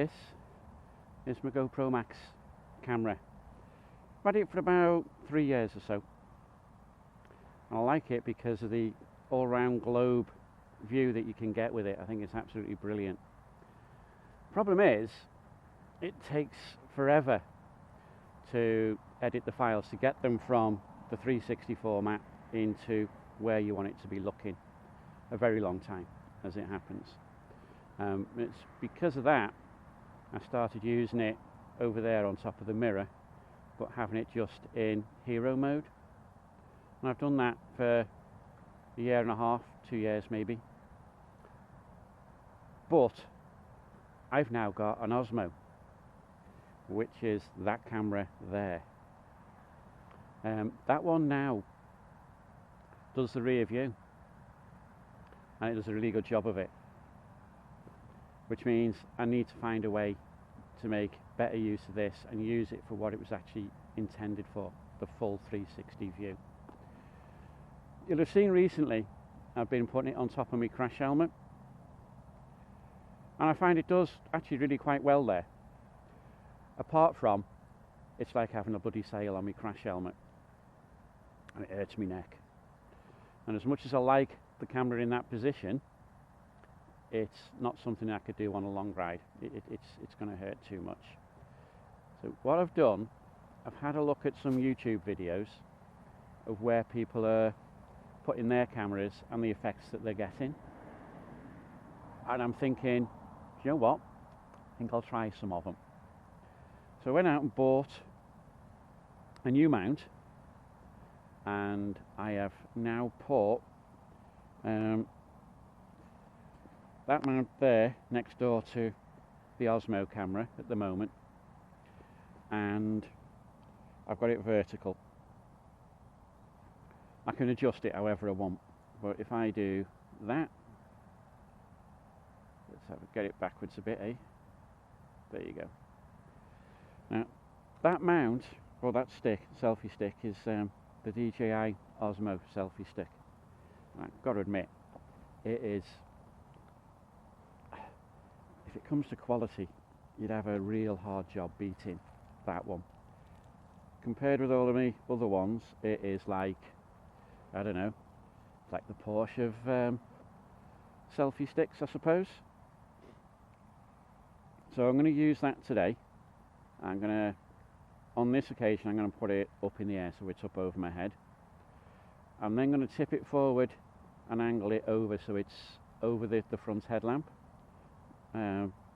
this is my GoPro Max camera. I've had it for about 3 years or so. And I like it because of the all-round globe view that you can get with it. I think it's absolutely brilliant. Problem is, it takes forever to edit the files, to get them from the 360 format into where you want it to be looking. A very long time, as it happens. It's because of that I started using it over there on top of the mirror, but having it just in hero mode. And I've done that for a year and a half, 2 years maybe. But I've now got an Osmo, which is that camera there. That one now does the rear view, and it does a really good job of it, which means I need to find a way to make better use of this and use it for what it was actually intended for, the full 360 view. You'll have seen recently I've been putting it on top of my crash helmet, and I find it does actually really quite well there. Apart from, it's like having a bloody sail on my crash helmet, and it hurts my neck. And as much as I like the camera in that position, it's not something I could do on a long ride. It's going to hurt too much. So what I've done, I've had a look at some YouTube videos of where people are putting their cameras and the effects that they're getting. And I'm thinking, you know what? I think I'll try some of them. So I went out and bought a new mount, and I have now put that mount there next door to the Osmo camera at the moment, and I've got it vertical. I can adjust it however I want, but if I do that, let's get it backwards a bit, eh? There you go. Now that mount, or that stick, selfie stick, is the DJI Osmo selfie stick. I've got to admit, it is, if it comes to quality, you'd have a real hard job beating that one. Compared with all of my other ones, it is like, I don't know, like the Porsche of selfie sticks, I suppose. So I'm going to use that today. I'm going to, on this occasion, I'm going to put it up in the air so it's up over my head. I'm then going to tip it forward and angle it over so it's over the front headlamp,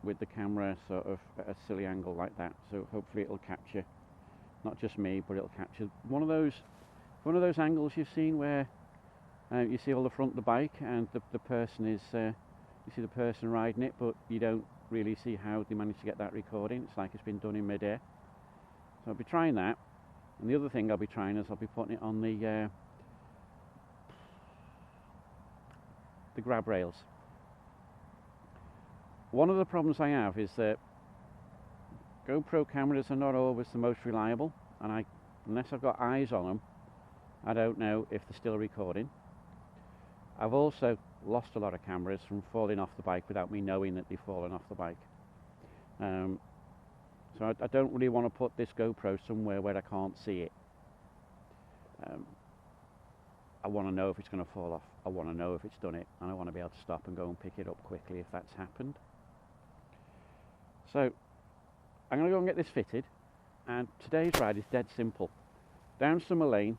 with the camera sort of at a silly angle like that. So hopefully it'll capture not just me, but it'll capture one of those angles you've seen where you see all the front of the bike and the person is, you see the person riding it, but you don't really see how they managed to get that recording. It's like it's been done in mid-air. So I'll be trying that, and the other thing I'll be trying is I'll be putting it on the grab rails. One of the problems I have is that GoPro cameras are not always the most reliable, and unless I've got eyes on them, I don't know if they're still recording. I've also lost a lot of cameras from falling off the bike without me knowing that they've fallen off the bike. So I don't really want to put this GoPro somewhere where I can't see it. I want to know if it's going to fall off. I want to know if it's done it, and I want to be able to stop and go and pick it up quickly if that's happened. So I'm going to go and get this fitted, and today's ride is dead simple. Down Summer Lane,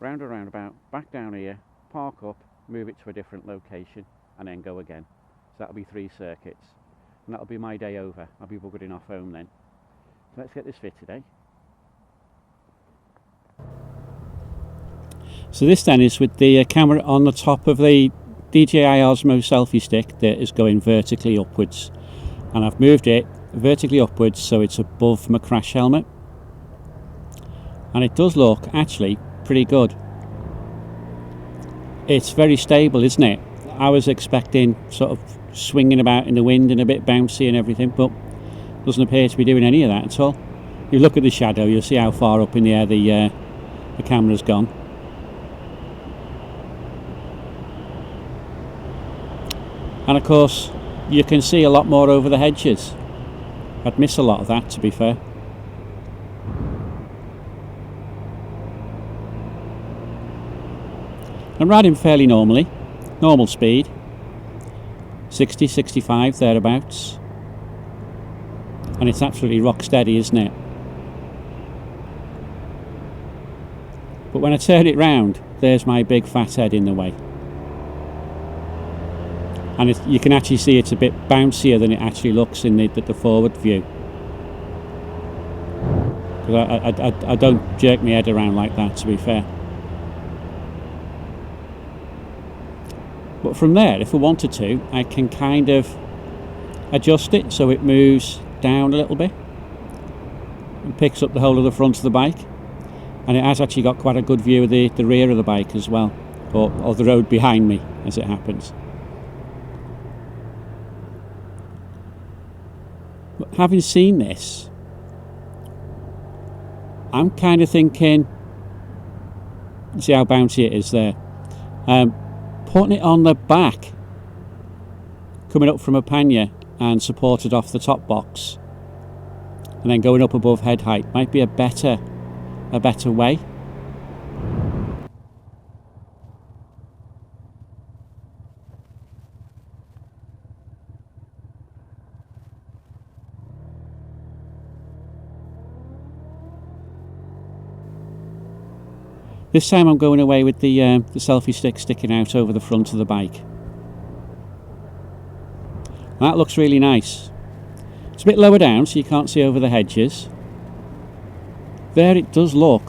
round a roundabout, back down here, park up, move it to a different location, and then go again. So that'll be 3 circuits, and that'll be my day over. I'll be buggering off home then. So let's get this fitted, eh? So this then is with the camera on the top of the DJI Osmo selfie stick that is going vertically upwards, and I've moved it vertically upwards so it's above my crash helmet, and it does look actually pretty good. It's very stable, isn't it? I was expecting sort of swinging about in the wind and a bit bouncy and everything, but doesn't appear to be doing any of that at all. If you look at the shadow, you'll see how far up in the air the camera's gone. And of course you can see a lot more over the hedges. I'd miss a lot of that, to be fair. I'm riding fairly normally, normal speed, 60, 65, thereabouts. And it's absolutely rock steady, isn't it? But when I turn it round, there's my big fat head in the way. And you can actually see it's a bit bouncier than it actually looks in the forward view. I don't jerk my head around like that, to be fair. But from there, if I wanted to, I can kind of adjust it so it moves down a little bit and picks up the whole of the front of the bike. And it has actually got quite a good view of the rear of the bike as well, or the road behind me, as it happens. But having seen this, I'm kind of thinking, see how bouncy it is there, putting it on the back, coming up from a pannier and supported off the top box, and then going up above head height might be a better way. This time I'm going away with the selfie stick sticking out over the front of the bike. That looks really nice. It's a bit lower down so you can't see over the hedges. There it does look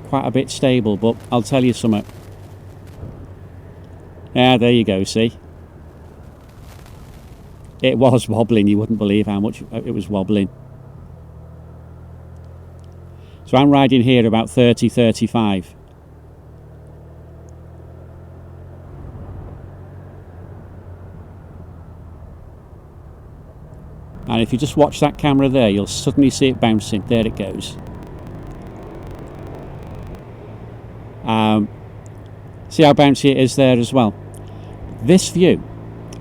quite a bit stable, but I'll tell you something. Yeah, there you go, see? It was wobbling, you wouldn't believe how much it was wobbling. So I'm riding here about 30, 35. And if you just watch that camera there, you'll suddenly see it bouncing. There it goes. See how bouncy it is there as well. This view,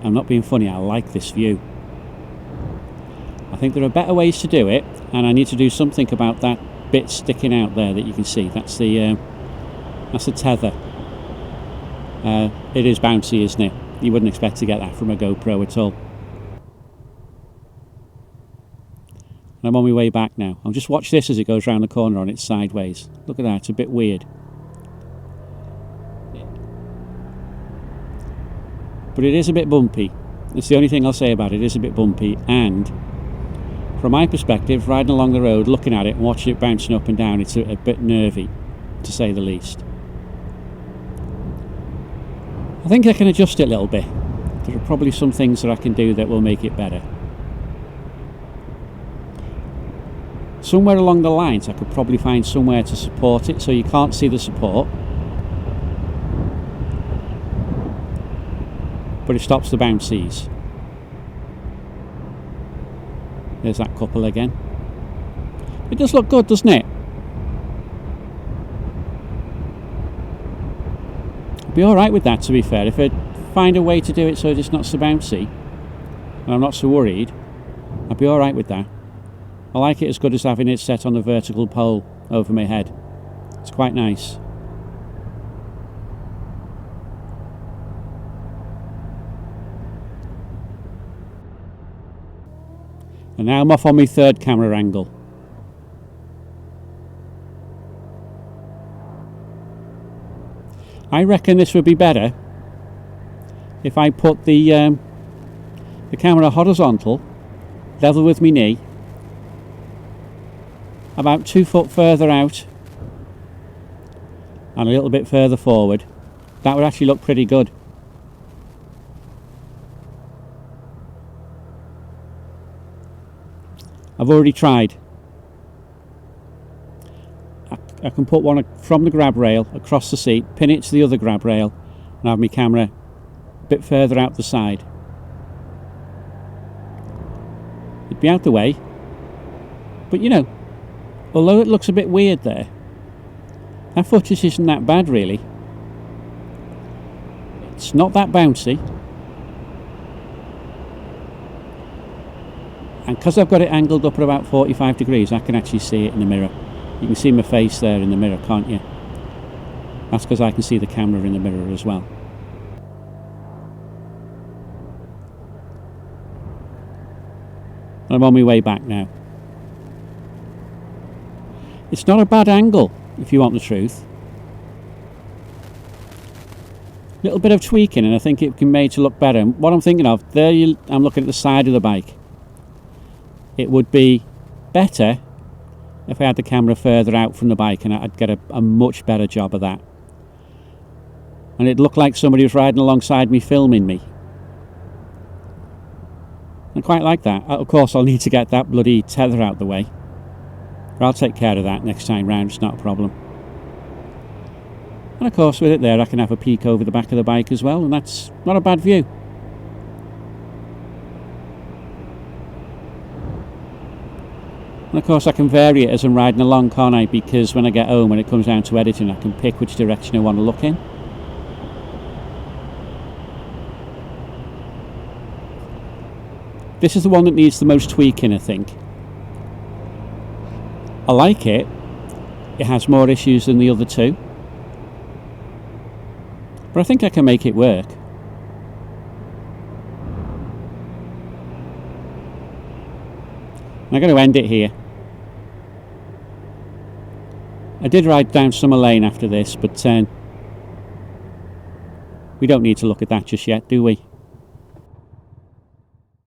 I'm not being funny, I like this view. I think there are better ways to do it, and I need to do something about that bit sticking out there that you can see. That's the tether. It is bouncy, isn't it? You wouldn't expect to get that from a GoPro at all. I'm on my way back now. I'll just watch this as it goes round the corner on its sideways. Look at that, it's a bit weird. But it is a bit bumpy. It's the only thing I'll say about it. It is a bit bumpy, and from my perspective, riding along the road, looking at it and watching it bouncing up and down, it's a bit nervy, to say the least. I think I can adjust it a little bit. There are probably some things that I can do that will make it better. Somewhere along the lines I could probably find somewhere to support it so you can't see the support, but it stops the bouncies. There's that couple again. It does look good, doesn't it? I'd be alright with that, to be fair. If I find a way to do it so it's not so bouncy and I'm not so worried, I'd be alright with that. I like it as good as having it set on a vertical pole over my head. It's quite nice. And now I'm off on my third camera angle. I reckon this would be better if I put the camera horizontal, level with my knee, about 2 foot further out and a little bit further forward. That would actually look pretty good. I've already tried. I can put one from the grab rail across the seat, pin it to the other grab rail and have my camera a bit further out the side. It'd be out the way, but you know, although it looks a bit weird there, that footage isn't that bad really. It's not that bouncy. And because I've got it angled up at about 45 degrees, I can actually see it in the mirror. You can see my face there in the mirror, can't you? That's because I can see the camera in the mirror as well. I'm on my way back now. It's not a bad angle, if you want the truth. Little bit of tweaking and I think it can be made to look better. And what I'm thinking of, I'm looking at the side of the bike. It would be better if I had the camera further out from the bike, and I'd get a much better job of that. And it looked like somebody was riding alongside me filming me. I quite like that. Of course I'll need to get that bloody tether out the way. But I'll take care of that next time round, it's not a problem. And of course with it there I can have a peek over the back of the bike as well, and that's not a bad view. And of course I can vary it as I'm riding along, can't I? Because when I get home, when it comes down to editing, I can pick which direction I want to look in. This is the one that needs the most tweaking, I think. I like it. It has more issues than the other two. But I think I can make it work. I'm going to end it here. I did ride down Summer Lane after this, but we don't need to look at that just yet, do we?